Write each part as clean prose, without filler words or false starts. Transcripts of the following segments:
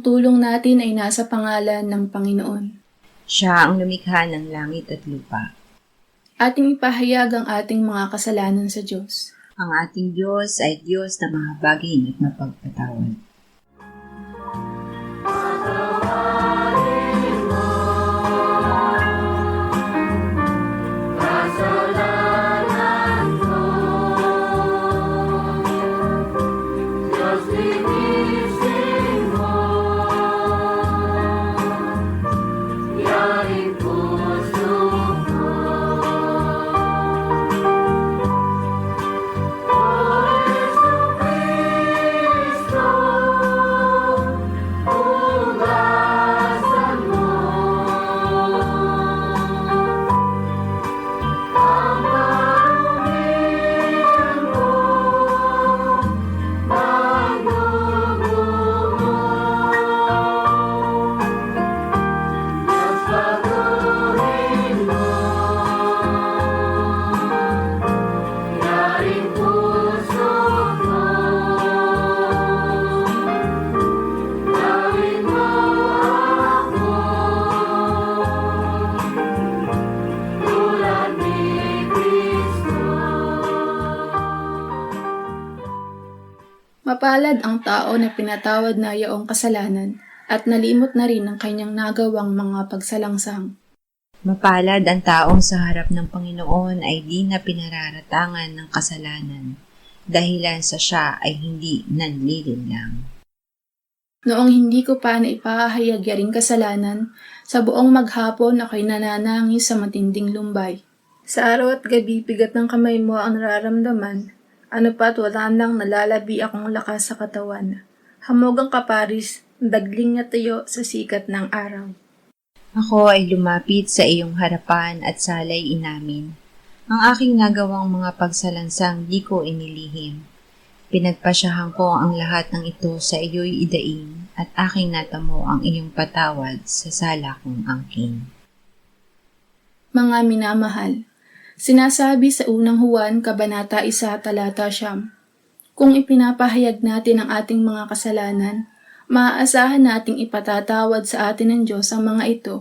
tulong natin ay nasa pangalan ng Panginoon. Siya ang lumikha ng langit at lupa. Ating ipahayag ang ating mga kasalanan sa Diyos. Ang ating Diyos ay Diyos na mahabagin at mapagpatawad. Mapalad ang tao na pinatawad na yaong kasalanan at nalimot na rin ang kanyang nagawang mga pagsalangsang. Mapalad ang taong sa harap ng Panginoon ay di na pinararatangan ng kasalanan, dahilan sa siya ay hindi nanlilinlang. Noong hindi ko pa naipahayag yaring kasalanan, sa buong maghapon ako'y nananangis sa matinding lumbay. Sa araw at gabi, bigat ng kamay mo ang nararamdaman. Ano pa't wala nang nalalabi akong lakas sa katawan. Hamog ang kaparis, dagling na tayo sa sikat ng araw. Ako ay lumapit sa iyong harapan at salay inamin. Ang aking nagawang mga pagsalansang di ko inilihim. Pinagpasyahan ko ang lahat ng ito sa iyo'y idaing at aking natamo ang iyong patawad sa sala kong angkin. Mga minamahal, sinasabi sa unang Juan, Kabanata 1, Talata 9, kung ipinapahayag natin ang ating mga kasalanan, maaasahan nating ipatatawad sa atin ng Diyos ang mga ito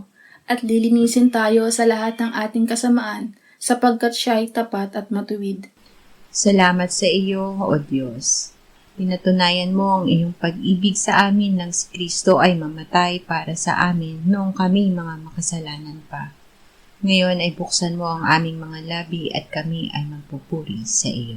at lilinisin tayo sa lahat ng ating kasamaan sapagkat siya ay tapat at matuwid. Salamat sa iyo, O Diyos. Pinatunayan mo ang iyong pag-ibig sa amin nang si Kristo ay mamatay para sa amin noong kami mga makasalanan pa. Ngayon ay buksan mo ang aming mga labi at kami ay magpupuri sa iyo.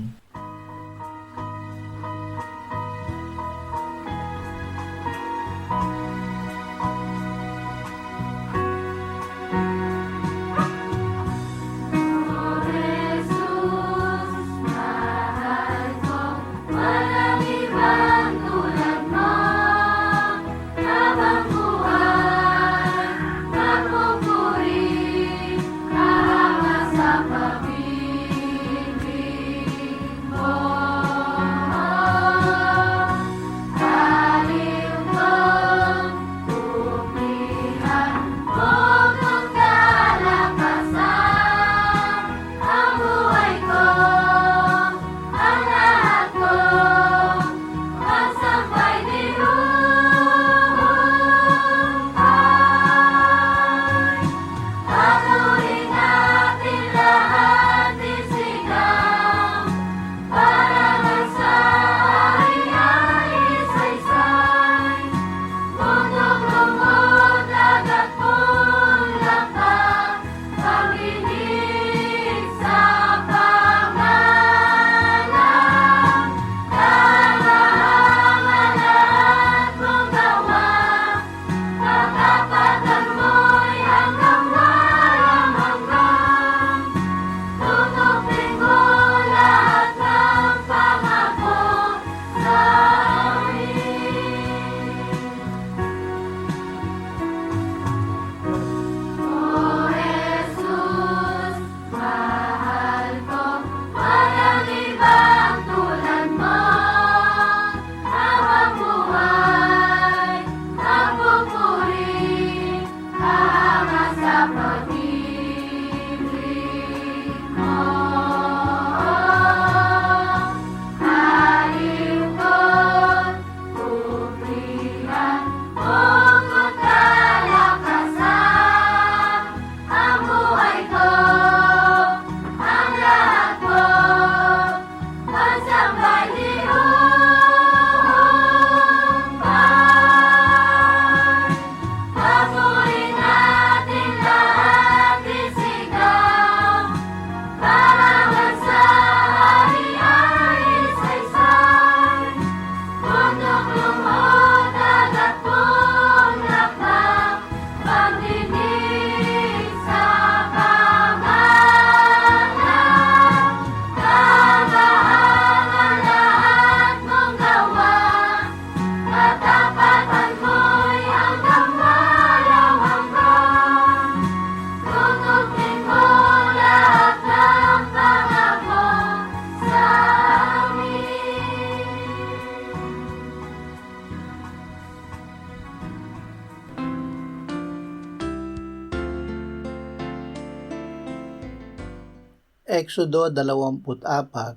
Exodo 24:6-10.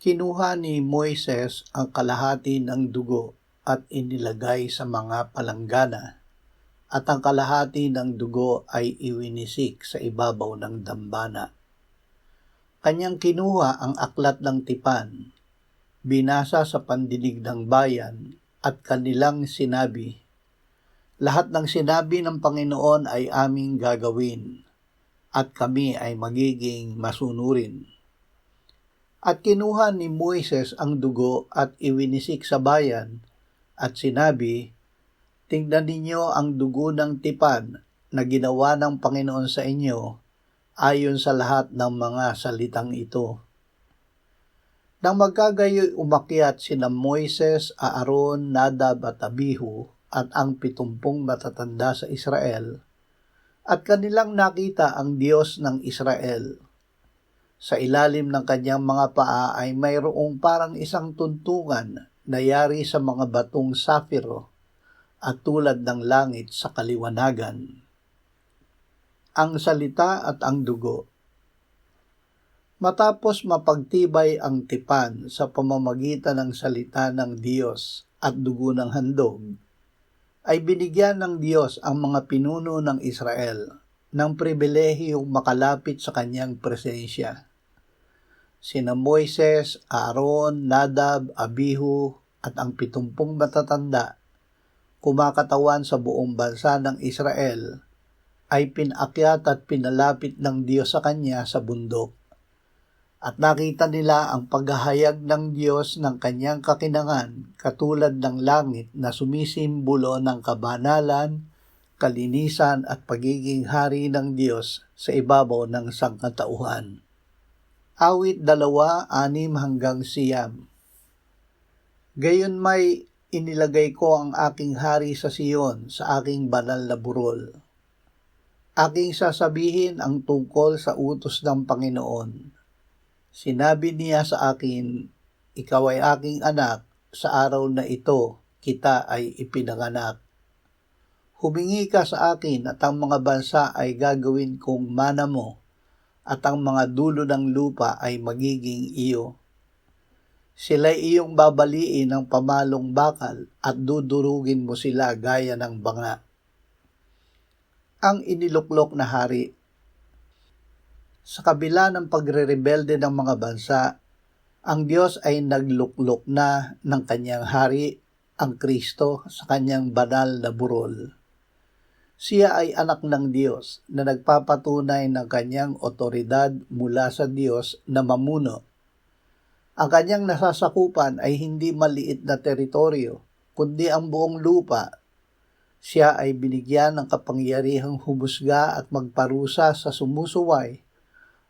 Kinuha ni Moises ang kalahati ng dugo at inilagay sa mga palanggana, at ang kalahati ng dugo ay iwinisik sa ibabaw ng dambana. Kanyang kinuha ang aklat ng tipan, binasa sa pandinig ng bayan, at kanilang sinabi, "Lahat ng sinabi ng Panginoon ay aming gagawin, at kami ay magiging masunurin." At kinuha ni Moises ang dugo at iwinisik sa bayan, at sinabi, "Tingnan ninyo ang dugo ng tipan na ginawa ng Panginoon sa inyo, ayon sa lahat ng mga salitang ito." Nang magkagayoy umakyat sina Moises, Aaron, Nadab at Abihu at ang 70 matatanda sa Israel, at kanilang nakita ang Diyos ng Israel. Sa ilalim ng kanyang mga paa ay mayroong parang isang tuntungan na yari sa mga batong safiro at tulad ng langit sa kaliwanagan. Ang salita at ang dugo. Matapos mapagtibay ang tipan sa pamamagitan ng salita ng Diyos at dugo ng handog, ay binigyan ng Diyos ang mga pinuno ng Israel ng pribilehiyong makalapit sa kanyang presensya. Sina Moises, Aaron, Nadab, Abihu at ang 70 matatanda, kumakatawan sa buong bansa ng Israel, ay pinakyat at pinalapit ng Diyos sa kanya sa bundok. At nakita nila ang paghahayag ng Diyos ng kanyang kakinangan katulad ng langit na sumisimbolo ng kabanalan, kalinisan at pagiging hari ng Diyos sa ibabaw ng sangkatauhan. Awit 2:6-9. Gayon may inilagay ko ang aking hari sa Siyon, sa aking banal na burol. Aking sasabihin ang tungkol sa utos ng Panginoon. Sinabi niya sa akin, "Ikaw ay aking anak, sa araw na ito kita ay ipinanganak." Humingi ka sa akin at ang mga bansa ay gagawin kong mana mo, at ang mga dulo ng lupa ay magiging iyo. Sila'y iyong babaliin ng pamalong bakal at dudurugin mo sila gaya ng banga. Ang iniluklok na hari. Sa kabila ng pagre-rebelde ng mga bansa, ang Diyos ay nagluklok na ng kanyang hari, ang Kristo, sa kanyang banal na burol. Siya ay anak ng Diyos na nagpapatunay ng kanyang otoridad mula sa Diyos na mamuno. Ang kanyang nasasakupan ay hindi maliit na teritoryo, kundi ang buong lupa. Siya ay binigyan ng kapangyarihang humusga at magparusa sa sumusuway,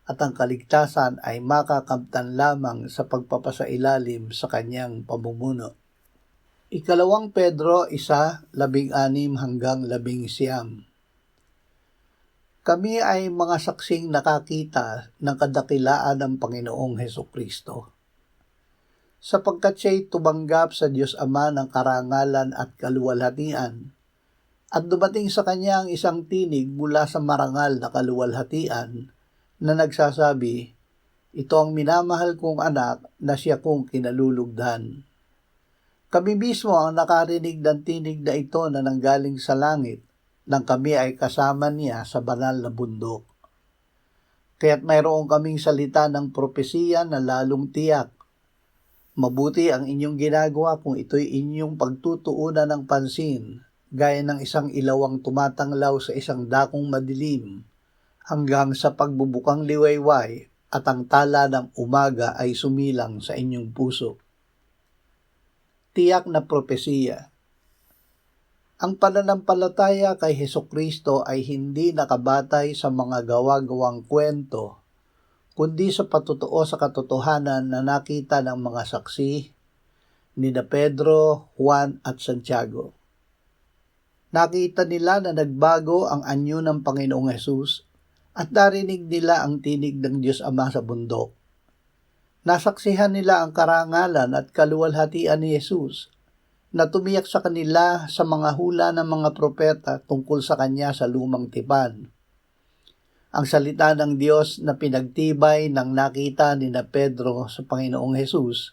at ang kaligtasan ay makakamtan lamang sa pagpapasailalim sa kanyang pamumuno. 2 Pedro 1:16-19. Kami ay mga saksing nakakita ng kadakilaan ng Panginoong Hesukristo, sapagkat siya'y tumanggap sa Diyos Ama ng karangalan at kaluwalhatian, at dumating sa kanya ang isang tinig mula sa marangal na kaluwalhatian na nagsasabi, "Ito ang minamahal kong anak na siya kong kinalulugdan." Kami mismo ang nakarinig ng tinig na ito na nanggaling sa langit, nang kami ay kasama niya sa banal na bundok. Kaya't mayroon kaming salita ng propesiya na lalong tiyak. Mabuti ang inyong ginagawa kung ito'y inyong pagtutuunan ng pansin, gaya ng isang ilawang tumatanglaw sa isang dakong madilim, hanggang sa pagbubukang liwayway at ang tala ng umaga ay sumilang sa inyong puso. Tiyak na propesiya. Ang pananampalataya kay Hesukristo ay hindi nakabatay sa mga gawa-gawang kwento, kundi sa patotoo sa katotohanan na nakita ng mga saksi, nina Pedro, Juan at Santiago. Nakita nila na nagbago ang anyo ng Panginoong Hesus at narinig nila ang tinig ng Diyos Ama sa bundok. Nasaksihan nila ang karangalan at kaluwalhatian ni Jesus na tumiyak sa kanila sa mga hula ng mga propeta tungkol sa kanya sa lumang tipan. Ang salita ng Diyos na pinagtibay ng nakita ni na Pedro sa Panginoong Hesus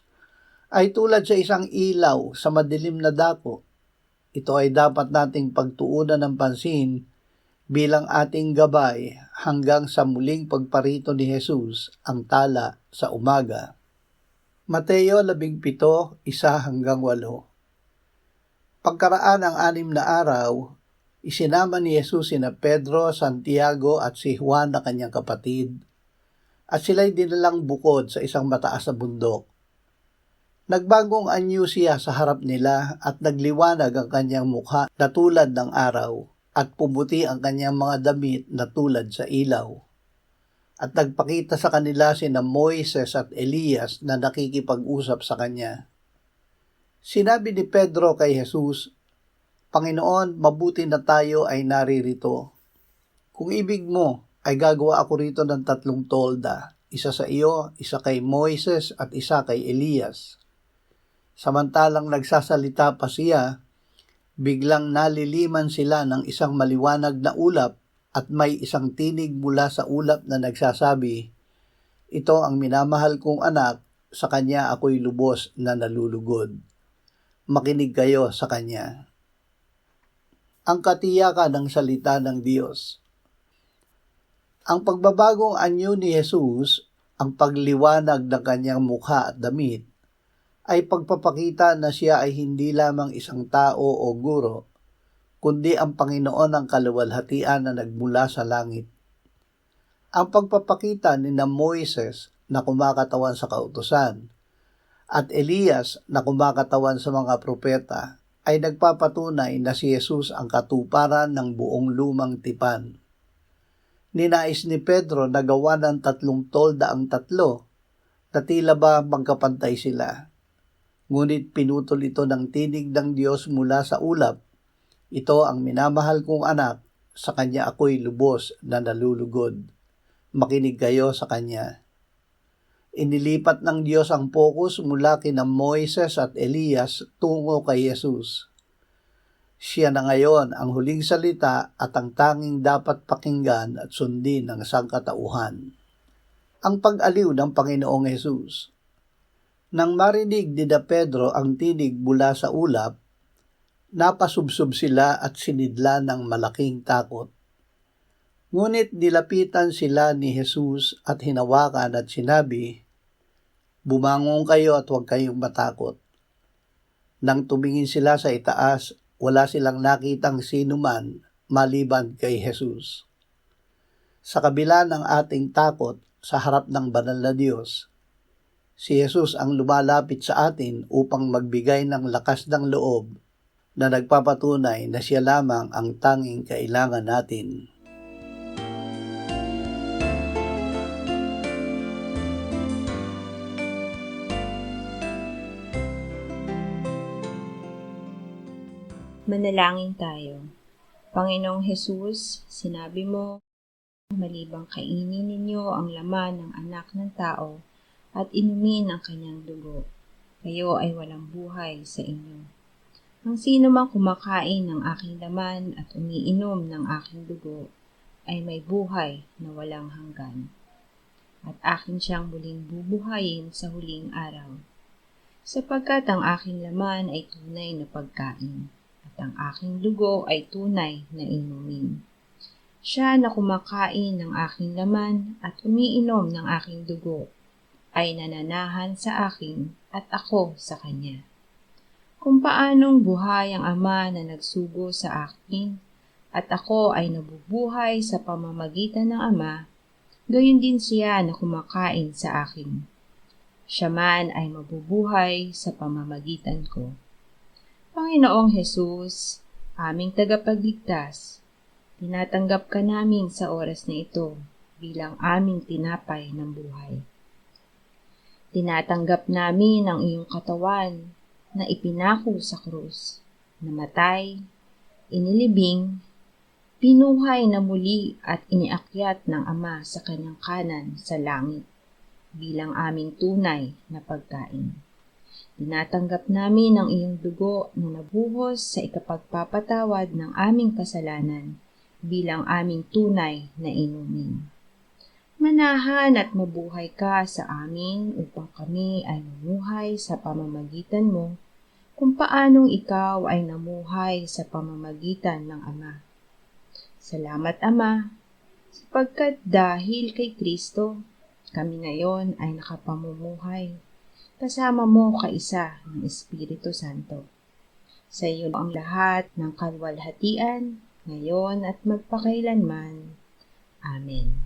ay tulad sa isang ilaw sa madilim na dako. Ito ay dapat nating pagtuunan ng pansin bilang ating gabay hanggang sa muling pagparito ni Hesus ang tala sa umaga. Mateo 17:1-8. Pagkaraan ng 6 na araw, isinama ni Jesus sina Pedro, Santiago at si Juan na kanyang kapatid, at sila'y dinalang bukod sa isang mataas na bundok. Nagbagong anyo siya sa harap nila at nagliwanag ang kanyang mukha na tulad ng araw at pumuti ang kanyang mga damit na tulad sa ilaw. At nagpakita sa kanila sina Moises at Elias na nakikipag-usap sa kanya. Sinabi ni Pedro kay Jesus, "Panginoon, mabuti na tayo ay naririto. Kung ibig mo, ay gagawa ako rito ng 3 tolda, isa sa iyo, isa kay Moises at isa kay Elias." Samantalang nagsasalita pa siya, biglang naliliman sila ng isang maliwanag na ulap at may isang tinig mula sa ulap na nagsasabi, "Ito ang minamahal kong anak, sa kanya ako'y lubos na nalulugod. Makinig kayo sa kanya." Ang katiyakan ng salita ng Diyos. Ang pagbabagong anyo ni Jesus, ang pagliwanag ng kanyang mukha at damit, ay pagpapakita na siya ay hindi lamang isang tao o guro, kundi ang Panginoon ng kaluwalhatian na nagmula sa langit. Ang pagpapakita ni na Moises na kumakatawan sa kautusan at Elias na kumakatawan sa mga propeta ay nagpapatunay na si Jesus ang katuparan ng buong lumang tipan. Ninais ni Pedro na gawa ng 3 tolda ang 3, na tila ba magkapantay sila. Ngunit pinutol ito ng tinig ng Diyos mula sa ulap, "Ito ang minamahal kong anak, sa kanya ako'y lubos na nalulugod. Makinig kayo sa kanya." Inilipat ng Diyos ang focus mula kina Moises at Elias tungo kay Jesus. Siya na ngayon ang huling salita at ang tanging dapat pakinggan at sundin ng sangkatauhan. Ang pag-aliw ng Panginoong Jesus. Nang marinig ni na Pedro ang tinig mula sa ulap, napasubsob sila at sinidla ng malaking takot. Ngunit nilapitan sila ni Jesus at hinawakan at sinabi, "Bumangon kayo at huwag kayong matakot." Nang tumingin sila sa itaas, wala silang nakitang sino man maliban kay Jesus. Sa kabila ng ating takot sa harap ng banal na Diyos, si Jesus ang lumalapit sa atin upang magbigay ng lakas ng loob na nagpapatunay na siya lamang ang tanging kailangan natin. Manalangin tayo. Panginoong Hesus, sinabi mo, malibang kainin ninyo ang laman ng anak ng tao at inumin ang kanyang dugo, kayo ay walang buhay sa inyo. Ang sino mang kumakain ng aking laman at umiinom ng aking dugo ay may buhay na walang hanggan, at akin siyang muling bubuhayin sa huling araw. Sapagkat ang aking laman ay tunay na pagkain, at ang aking dugo ay tunay na inumin. Siya na kumakain ng aking laman at umiinom ng aking dugo ay nananahan sa akin at ako sa kanya. Kung paanong buhay ang Ama na nagsugo sa akin at ako ay nabubuhay sa pamamagitan ng Ama, gayon din siya na kumakain sa akin. Siya man ay mabubuhay sa pamamagitan ko. Panginoong Hesus, aming tagapagligtas, tinatanggap ka namin sa oras na ito bilang aming tinapay ng buhay. Tinatanggap namin ang iyong katawan na ipinako sa krus, namatay, inilibing, pinuhay na muli at iniakyat ng Ama sa kanyang kanan sa langit bilang aming tunay na pagkain. Tinatanggap namin ang iyong dugo na nabuhos sa ikapagpapatawad ng aming kasalanan bilang aming tunay na inumin. Manahan at mabuhay ka sa amin upang kami ay mamuhay sa pamamagitan mo, kung paanong ikaw ay namuhay sa pamamagitan ng Ama. Salamat, Ama, sapagkat dahil kay Kristo, kami ngayon ay nakapamumuhay, kasama mo kaisa ng Espiritu Santo. Sa iyo ang lahat ng kalwalhatian, ngayon at magpakailanman. Amen.